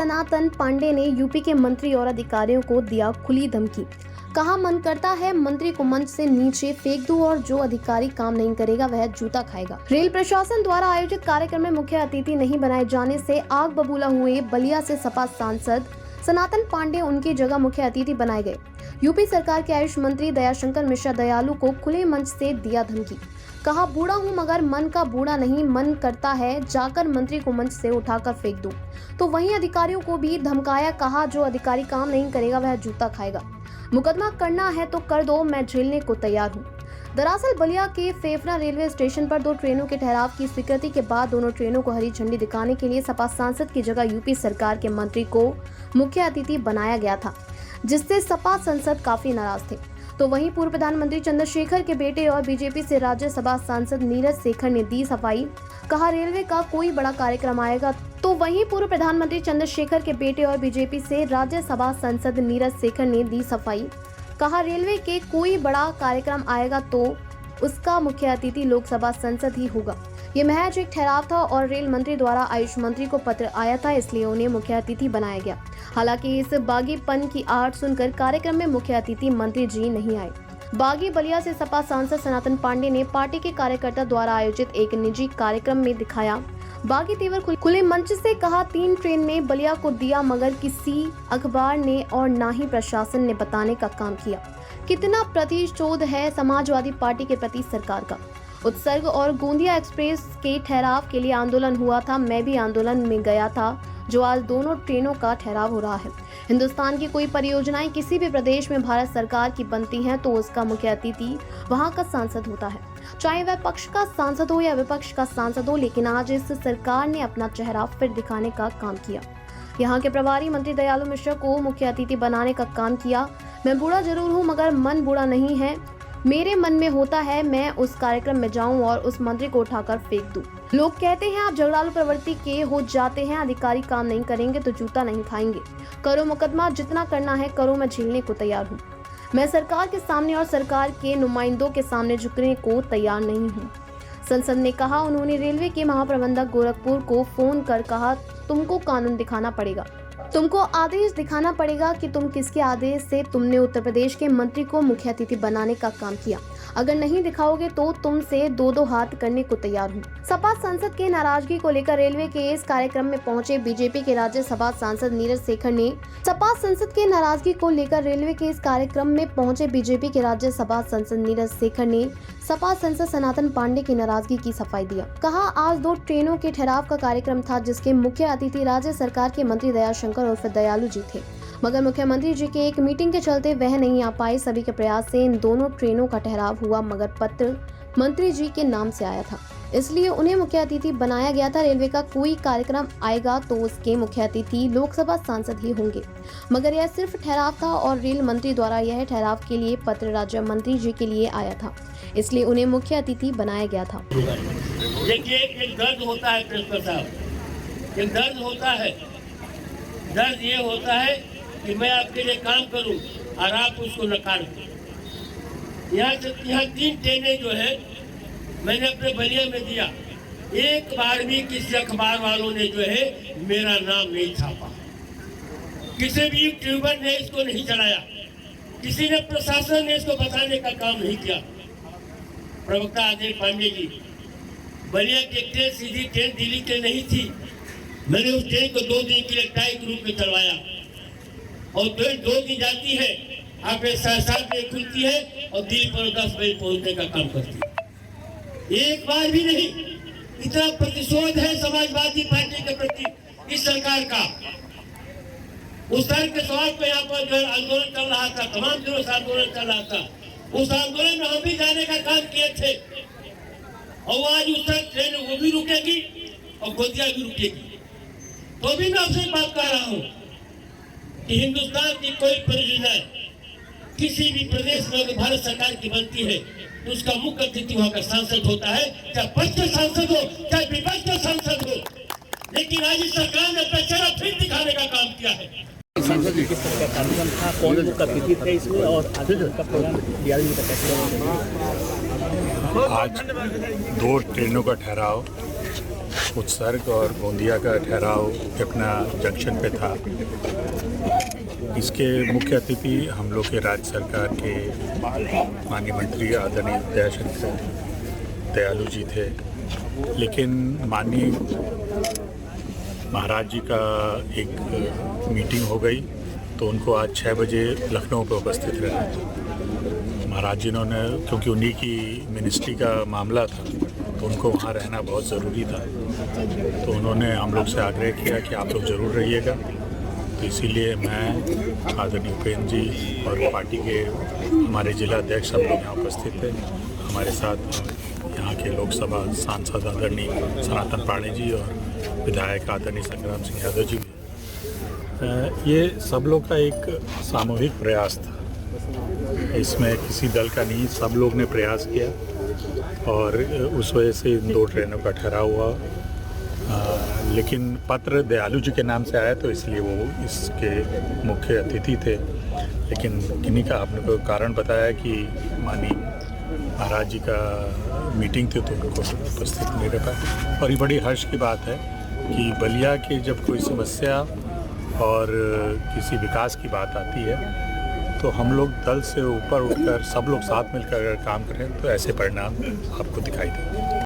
सनातन पांडे ने यूपी के मंत्री और अधिकारियों को दिया खुली धमकी। कहा, मन करता है मंत्री को मंच से नीचे फेंक दूं और जो अधिकारी काम नहीं करेगा वह जूता खाएगा। रेल प्रशासन द्वारा आयोजित कार्यक्रम में मुख्य अतिथि नहीं बनाए जाने से आग बबूला हुए बलिया से सपा सांसद सनातन पांडे उनकी जगह मुख्य अतिथि बनाए गए। यूपी सरकार के आयुष मंत्री दयाशंकर मिश्रा दयालु को खुले मंच से दिया धमकी। कहा, बूढ़ा हूं मगर मन का बूढ़ा नहीं, मन करता है जाकर मंत्री को मंच से उठाकर फेंक दूं। तो वहीं अधिकारियों को भी धमकाया। कहा, जो अधिकारी काम नहीं करेगा वह जूता खाएगा। मुकदमा करना है तो कर दो, मैं झेलने को तैयार हूँ। दरअसल बलिया के फेफना रेलवे स्टेशन पर 2 ट्रेनों के ठहराव की स्वीकृति के बाद दोनों ट्रेनों को हरी झंडी दिखाने के लिए सपा सांसद की जगह यूपी सरकार के मंत्री को मुख्य अतिथि बनाया गया था, जिससे सपा सांसद काफी नाराज थे। तो वहीं पूर्व प्रधानमंत्री चंद्रशेखर के बेटे और बीजेपी से राज्यसभा सांसद नीरज शेखर ने दी सफाई। कहा, रेलवे का कोई बड़ा कार्यक्रम आएगा तो वहीं पूर्व प्रधानमंत्री चंद्रशेखर के बेटे और बीजेपी से राज्यसभा सांसद नीरज शेखर ने दी सफाई। कहा, रेलवे के कोई बड़ा कार्यक्रम आएगा तो उसका मुख्य अतिथि लोकसभा सांसद ही होगा। ये महज एक ठहराव था और रेल मंत्री द्वारा आयुष मंत्री को पत्र आया था, इसलिए उन्हें मुख्य अतिथि बनाया गया। हालांकि इस बागीपन की आहट सुनकर कार्यक्रम में मुख्य अतिथि मंत्री जी नहीं आए। बागी बलिया से सपा सांसद सनातन पांडे ने पार्टी के कार्यकर्ता द्वारा आयोजित एक निजी कार्यक्रम में दिखाया बागी तेवर खुले मंच से। कहा, 3 ट्रेन ने बलिया को दिया मगर किसी अखबार ने और ना ही प्रशासन ने बताने का काम किया। कितना प्रतिशोध है समाजवादी पार्टी के प्रति सरकार का। उत्सर्ग और गोंदिया एक्सप्रेस के ठहराव के लिए आंदोलन हुआ था, मैं भी आंदोलन में गया था, जो आज दोनों ट्रेनों का ठहराव हो रहा है। हिंदुस्तान की कोई परियोजनाएं किसी भी प्रदेश में भारत सरकार की बनती हैं तो उसका मुख्य अतिथि वहां का सांसद होता है, चाहे वह पक्ष का सांसद हो या विपक्ष का सांसद हो। लेकिन आज इस सरकार ने अपना चेहरा फिर दिखाने का काम किया। यहाँ के प्रभारी मंत्री दयालु मिश्रा को मुख्य अतिथि बनाने का काम किया। मैं बूढ़ा जरूर हूँ मगर मन बूढ़ा नहीं है। मेरे मन में होता है मैं उस कार्यक्रम में जाऊं और उस मंत्री को उठाकर फेंक दूं। लोग कहते हैं आप झगड़ालू प्रवृत्ति के हो जाते हैं, अधिकारी काम नहीं करेंगे तो जूता नहीं खाएंगे। करो मुकदमा, जितना करना है करो, मैं झेलने को तैयार हूँ। मैं सरकार के सामने और सरकार के नुमाइंदों के सामने झुकने को तैयार नहीं हूँ, संसद ने कहा। उन्होंने रेलवे के महाप्रबंधक गोरखपुर को फोन कर कहा, तुमको कानून दिखाना पड़ेगा, तुमको आदेश दिखाना पड़ेगा कि तुम किसके आदेश से तुमने उत्तर प्रदेश के मंत्री को मुख्य अतिथि बनाने का काम किया। अगर नहीं दिखाओगे तो तुमसे 2-2 हाथ करने को तैयार हूँ। सपा सांसद के नाराजगी को लेकर रेलवे के इस कार्यक्रम में पहुंचे बीजेपी के राज्यसभा सांसद नीरज शेखर ने सपा सांसद के नाराजगी को लेकर रेलवे के इस कार्यक्रम में पहुंचे बीजेपी के राज्यसभा सांसद नीरज शेखर ने सपा सांसद सनातन पांडे की नाराजगी की सफाई दिया। कहा, आज 2 ट्रेनों के ठहराव का कार्यक्रम था जिसके मुख्य अतिथि राज्य सरकार के मंत्री दयाशंकर उर्फ दयालु जी थे, मगर मुख्यमंत्री जी के एक मीटिंग के चलते वह नहीं आ पाए। सभी के प्रयास से इन दोनों ट्रेनों का ठहराव हुआ मगर पत्र मंत्री जी के नाम से आया था, इसलिए उन्हें मुख्य अतिथि बनाया गया था। रेलवे का कोई कार्यक्रम आएगा तो उसके मुख्य अतिथि लोकसभा सांसद ही होंगे, मगर यह सिर्फ ठहराव था और रेल मंत्री द्वारा यह ठहराव के लिए पत्र राज्य मंत्री जी के लिए आया था, इसलिए उन्हें मुख्य अतिथि बनाया गया था। देखिए, एक दर्द होता है प्रिंसिपल साहब, एक दर्द होता है। दर्द ये होता है कि मैं आपके लिए काम करूं और आप उसको नकार दो। यहाँ 3 ट्रेनें जो है मैंने अपने बलिया में दिया, एक बार भी किसी अखबार वालों ने जो है मेरा नाम नहीं छापा, किसी भी यूट्यूबर ने इसको नहीं चलाया, किसी ने प्रशासन ने इसको बताने का काम नहीं किया। प्रवक्ता आदिल पांडे जी, बलिया की ट्रेन सीधी ट्रेन दिल्ली के नहीं थी, मैंने उस ट्रेन को 2 दिन के लिए टाइट रूप में चलवाया और 2 दिन जाती है, आपके 7 बजे खुलती है और दिल्ली पर 10 बजे पहुंचने का काम करती है। एक बार भी नहीं। इतना प्रतिशोध है समाजवादी पार्टी के प्रति इस सरकार का। उस तरह के सवाल पे यहाँ पर जो आंदोलन चल रहा था, तमाम दिनों से आंदोलन चल रहा था, उस आंदोलन में हम भी जाने का काम किए थे और आज उस तरह ट्रेन वो भी रुकेगी और गोंदिया भी रुकेगी। तो भी मैं आपसे बात कर रहा हूँ कि हिंदुस्तान की कोई परियोजना किसी भी प्रदेश में अगर भारत सरकार की बनती है तो उसका मुख्य अतिथि वहां का सांसद होता है, चाहे पक्ष का सांसद हो चाहे विपक्ष का सांसद हो। लेकिन आज इस सरकार ने अपना चेहरा फिर दिखाने का काम किया है। सांसद जी किस तरह का कार्यक्रम था, कौन मुख्य अतिथि थे इसमें और आज का प्रोग्राम 11 तक कैसे? आज 2 ट्रेनों का ठहराव उत्सर्ग और गोंदिया का ठहराव अपना जंक्शन पे था। इसके मुख्य अतिथि हम लोग के राज्य सरकार के माननीय मंत्री आदरणीय दयालु जी थे, लेकिन माननीय महाराज जी का एक मीटिंग हो गई तो उनको आज 6 बजे लखनऊ पर उपस्थित रहना था। महाराज जी ने, क्योंकि उन्हीं की मिनिस्ट्री का मामला था तो उनको वहाँ रहना बहुत ज़रूरी था, तो उन्होंने हम लोग से आग्रह किया कि आप लोग ज़रूर रहिएगा। तो इसीलिए मैं, आदरणीय उपेंद्र जी और पार्टी के हमारे जिला अध्यक्ष सब लोग यहाँ उपस्थित थे। हमारे साथ यहाँ के लोकसभा सांसद आदरणीय सनातन पांडे जी और विधायक आदरणीय संग्राम सिंह यादव जी भी। ये सब लोग का एक सामूहिक प्रयास था, इसमें किसी दल का नहीं, सब लोग ने प्रयास किया और उस वजह से इन 2 ट्रेनों का ठहराव हुआ। लेकिन पत्र दयालु जी के नाम से आया तो इसलिए वो इसके मुख्य अतिथि थे, लेकिन किन्हीं का आपने को कारण बताया कि माननीय महाराज जी का मीटिंग थी तो उनको उपस्थित नहीं रह पाए। और ये बड़ी हर्ष की बात है कि बलिया की जब कोई समस्या और किसी विकास की बात आती है तो हम लोग दल से ऊपर उठकर सब लोग साथ मिलकर अगर काम करें तो ऐसे परिणाम आपको दिखाई देंगे।